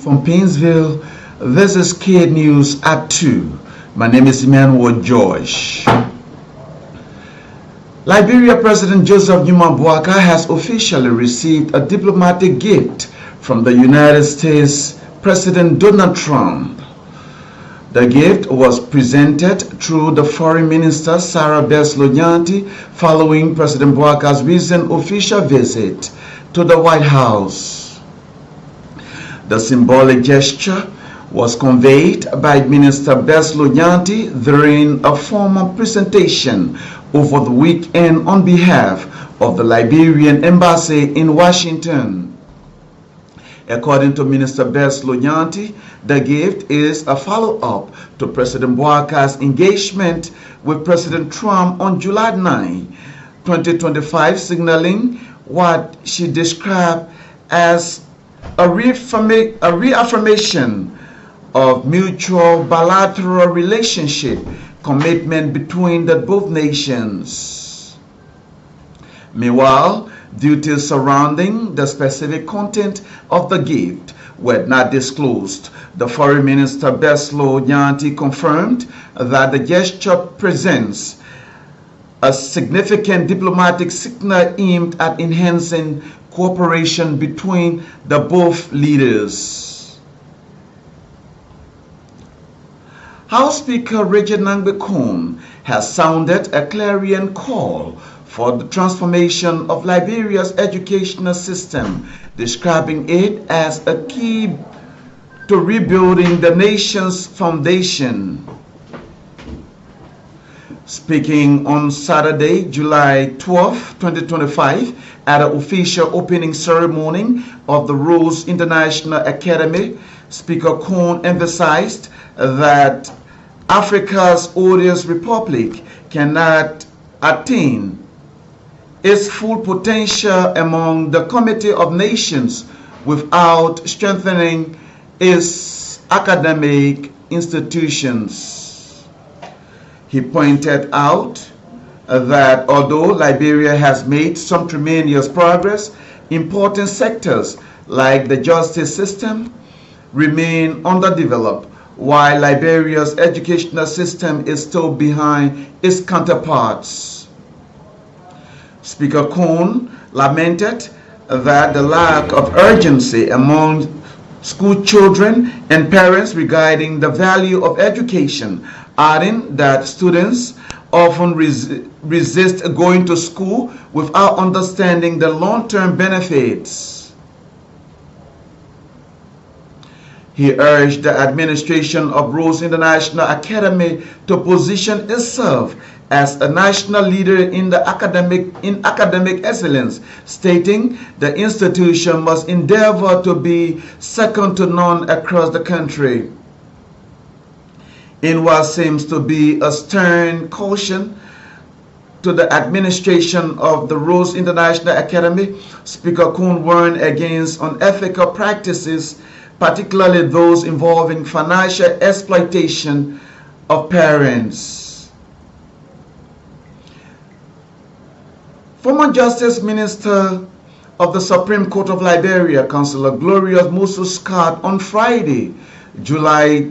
from Painesville. This is K News at 2. My name is Emmanuel George. Liberia President Joseph Numa Boakai has officially received a diplomatic gift from the United States President Donald Trump. The gift was presented through the Foreign Minister Sarah Bess-Lonyanti following President Boakai's recent official visit to the White House. The symbolic gesture was conveyed by Minister Bess-Lonyanti during a formal presentation over the weekend on behalf of the Liberian Embassy in Washington. According to Minister Bess-Lonyanti, the gift is a follow-up to President Boakai's engagement with President Trump on July 9, 2025, signaling what she described as a reaffirmation of mutual bilateral relationship commitment between the both nations. Meanwhile, details surrounding the specific content of the gift were not disclosed. The Foreign Minister Bess-Lonyanti confirmed that the gesture presents a significant diplomatic signal aimed at enhancing cooperation between the both leaders. House Speaker Reggie Nangbe-Kon has sounded a clarion call for the transformation of Liberia's educational system, describing it as a key to rebuilding the nation's foundation. Speaking on Saturday, July 12, 2025, at an official opening ceremony of the Rose International Academy, Speaker Kon emphasized that Africa's oldest republic cannot attain its full potential among the Committee of Nations without strengthening its academic institutions. He pointed out that although Liberia has made some tremendous progress, important sectors like the justice system remain underdeveloped, while Liberia's educational system is still behind its counterparts. Speaker Kon lamented that the lack of urgency among school children and parents regarding the value of education, adding that students often resist going to school without understanding the long-term benefits. He urged the administration of Rose International Academy to position itself as a national leader in academic excellence, stating the institution must endeavor to be second to none across the country. In what seems to be a stern caution to the administration of the Rose International Academy, Speaker Kon warned against unethical practices, particularly those involving financial exploitation of parents. Former Justice Minister of the Supreme Court of Liberia, Councillor Glorious Musu Scott, on Friday, July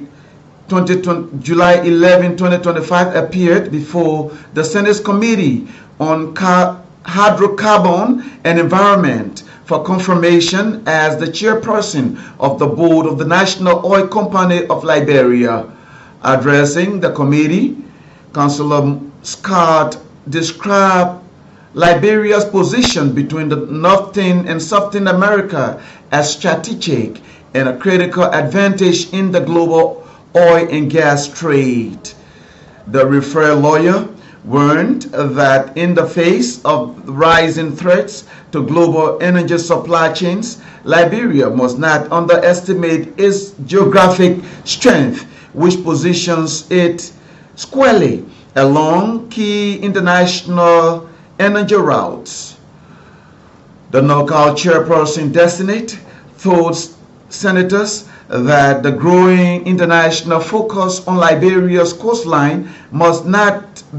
11, 2025, appeared before the Senate's Committee on Hydrocarbon and Environment for confirmation as the chairperson of the board of the National Oil Company of Liberia. Addressing the committee, Councillor Scott described Liberia's position between the Northern and Southern America as strategic and a critical advantage in the global oil and gas trade. The referred lawyer warned that in the face of rising threats to global energy supply chains, Liberia must not underestimate its geographic strength, which positions it squarely along key international energy routes. The knockout chairperson designate told senators that the growing international focus on Liberia's coastline must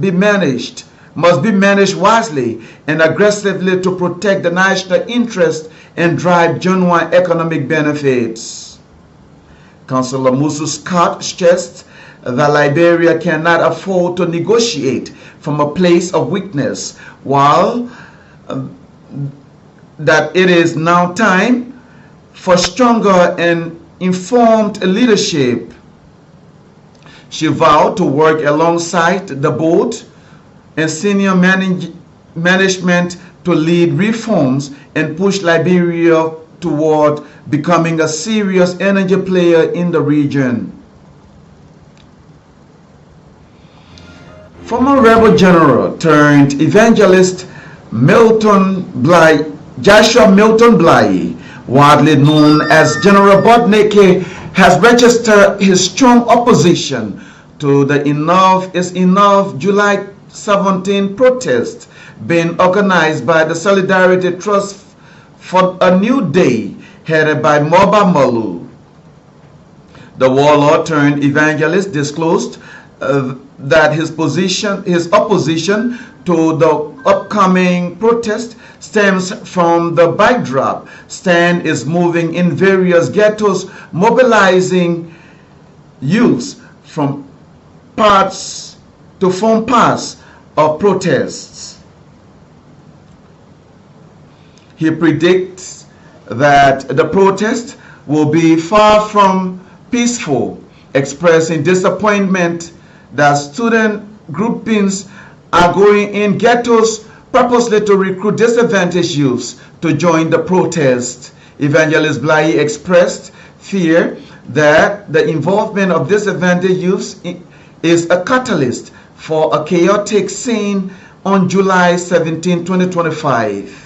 be managed wisely and aggressively to protect the national interest and drive genuine economic benefits. Councillor Musu Scott stressed that Liberia cannot afford to negotiate from a place of weakness, while that it is now time for stronger and informed leadership. She vowed to work alongside the board and senior management to lead reforms and push Liberia toward becoming a serious energy player in the region. Former rebel general turned evangelist Joshua Milton Bly, widely known as General Bodneke, has registered his strong opposition to the Enough is Enough July 17 protest being organized by the Solidarity Trust for a New Day, headed by Moba Malu. The warlord turned evangelist disclosed that his opposition to the upcoming protest stems from the backdrop. Stan is moving in various ghettos, mobilizing youths from parts to form parts of protests. He predicts that the protest will be far from peaceful, expressing disappointment that student groupings are going in ghettos purposely to recruit disadvantaged youths to join the protest. Evangelist Bly expressed fear that the involvement of disadvantaged youths is a catalyst for a chaotic scene on July 17, 2025.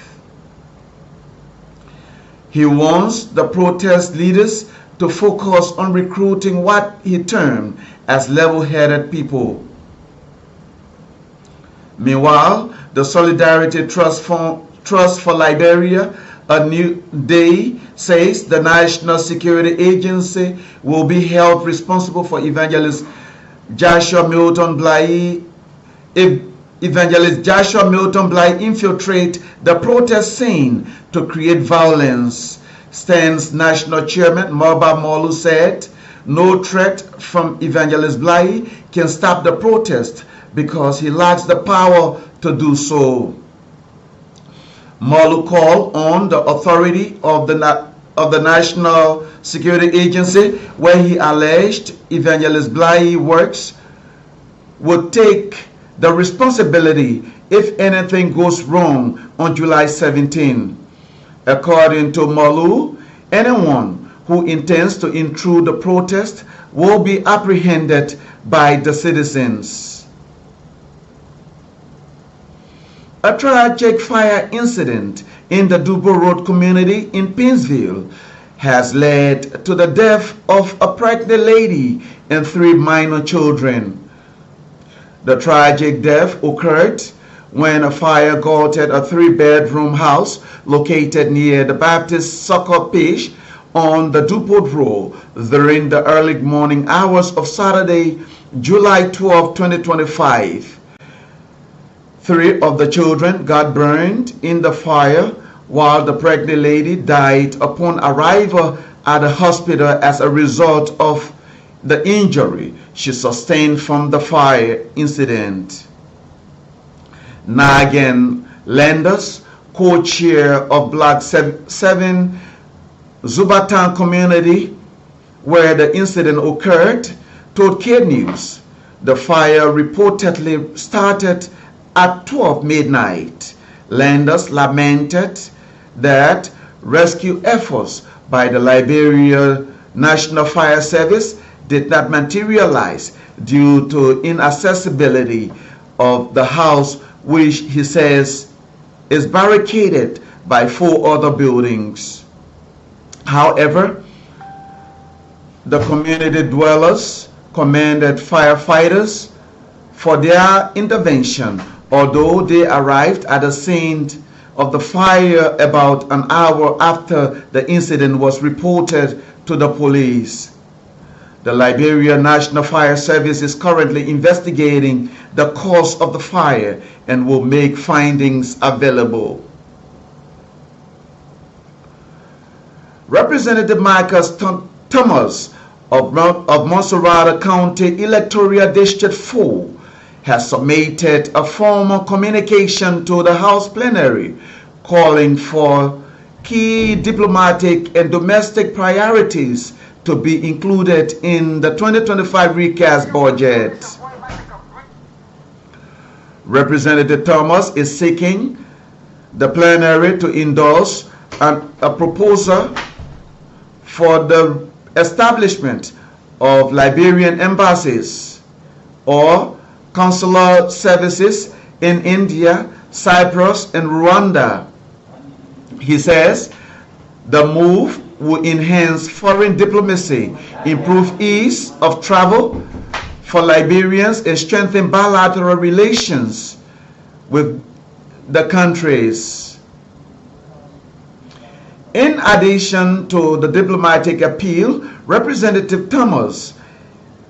He wants the protest leaders to focus on recruiting what he termed as level-headed people. Meanwhile, the Solidarity Trust for Liberia, A New Day, says the National Security Agency will be held responsible for Evangelist Joshua Milton Bly. If Evangelist Joshua Milton Bly infiltrate the protest scene to create violence. Stan's national chairman, Moba Molu, said no threat from Evangelist Bly can stop the protest because he lacks the power to do so. Molu called on the authority of the National Security Agency, where he alleged Evangelist Bly works, would take the responsibility if anything goes wrong on July 17. According to Molu, anyone who intends to intrude the protest will be apprehended by the citizens. A tragic fire incident in the Dubo Road community in Pinsville has led to the death of a pregnant lady and 3 minor children. The tragic death occurred when a fire gutted a 3-bedroom house located near the Baptist Soccer Pitch on the Dupont Road during the early morning hours of Saturday, July 12, 2025. 3 of the children got burned in the fire, while the pregnant lady died upon arrival at the hospital as a result of the injury she sustained from the fire incident. Nagan Landers, co-chair of Block 7 Zubatan community, where the incident occurred, told K News the fire reportedly started at 12 midnight. Landers lamented that rescue efforts by the Liberia National Fire Service did not materialize due to inaccessibility of the house, which he says is barricaded by 4 other buildings. However, the community dwellers commended firefighters for their intervention, although they arrived at the scene of the fire about an hour after the incident was reported to the police. The Liberia National Fire Service is currently investigating the cause of the fire and will make findings available. Representative Marcus Thomas of Montserrat County Electoral District 4 has submitted a formal communication to the House plenary calling for key diplomatic and domestic priorities to be included in the 2025 recast budget. Representative Thomas is seeking the plenary to endorse a proposal for the establishment of Liberian embassies or consular services in India, Cyprus, and Rwanda. He says the move will enhance foreign diplomacy, improve ease of travel for Liberians, and strengthen bilateral relations with the countries. In addition to the diplomatic appeal, Representative Thomas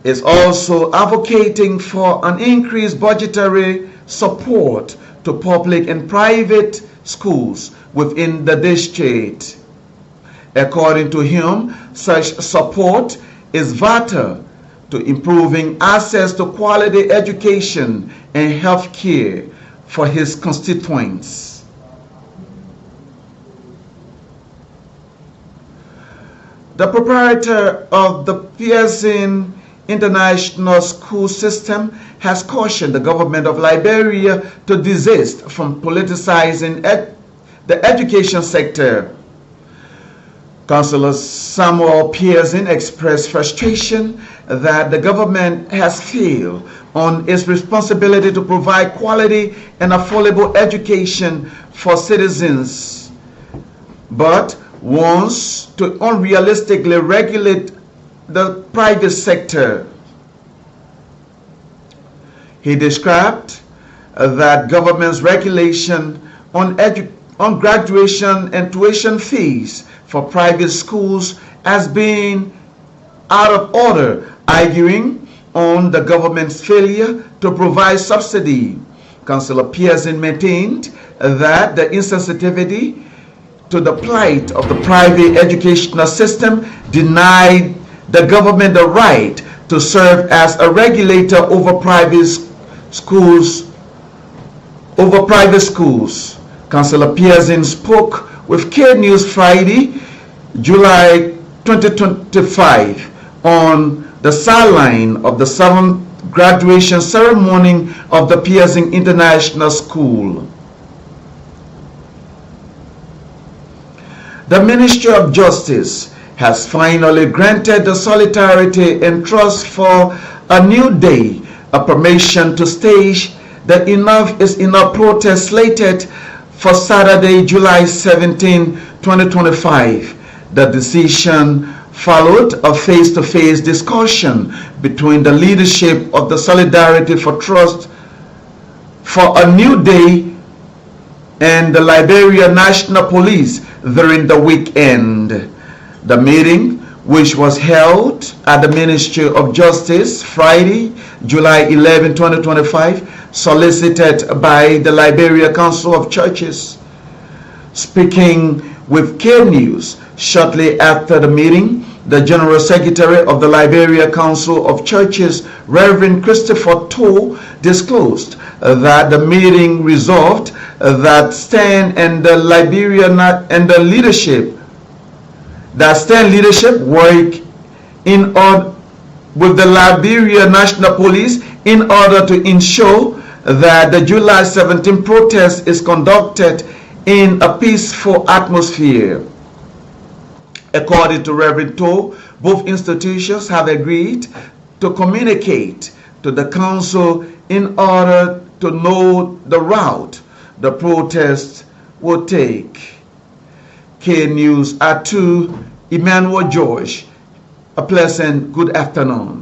is also advocating for an increased budgetary support to public and private schools within the district. According to him, such support is vital to improving access to quality education and health care for his constituents. The proprietor of the Pearson International School System has cautioned the government of Liberia to desist from politicizing the education sector. Councillor Samuel Pearson expressed frustration that the government has failed on its responsibility to provide quality and affordable education for citizens, but wants to unrealistically regulate the private sector. He described that government's regulation on graduation and tuition fees for private schools as being out of order, arguing on the government's failure to provide subsidy. Councillor Pearson maintained that the insensitivity to the plight of the private educational system denied the government the right to serve as a regulator over private schools. Councillor Pearson spoke with K News Friday, July 2025, on the sideline of the 7th graduation ceremony of the Pearson International School. The Ministry of Justice has finally granted the Solidarity and Trust for a New Day a permission to stage the Enough is Enough protest slated for Saturday, July 17, 2025. The decision followed a face-to-face discussion between the leadership of the Solidarity for Trust for a New Day and the Liberia National Police during the weekend. The meeting, which was held at the Ministry of Justice Friday, July 11, 2025, solicited by the Liberia Council of Churches. Speaking with K News shortly after the meeting, the General Secretary of the Liberia Council of Churches, Reverend Christopher Toh, disclosed that the meeting resolved that stand leadership work in order with the Liberia National Police in order to ensure that the July 17 protest is conducted in a peaceful atmosphere. According to Reverend Toh, both institutions have agreed to communicate to the council in order to know the route the protest will take. K News at 2, Emmanuel George. A pleasant good afternoon.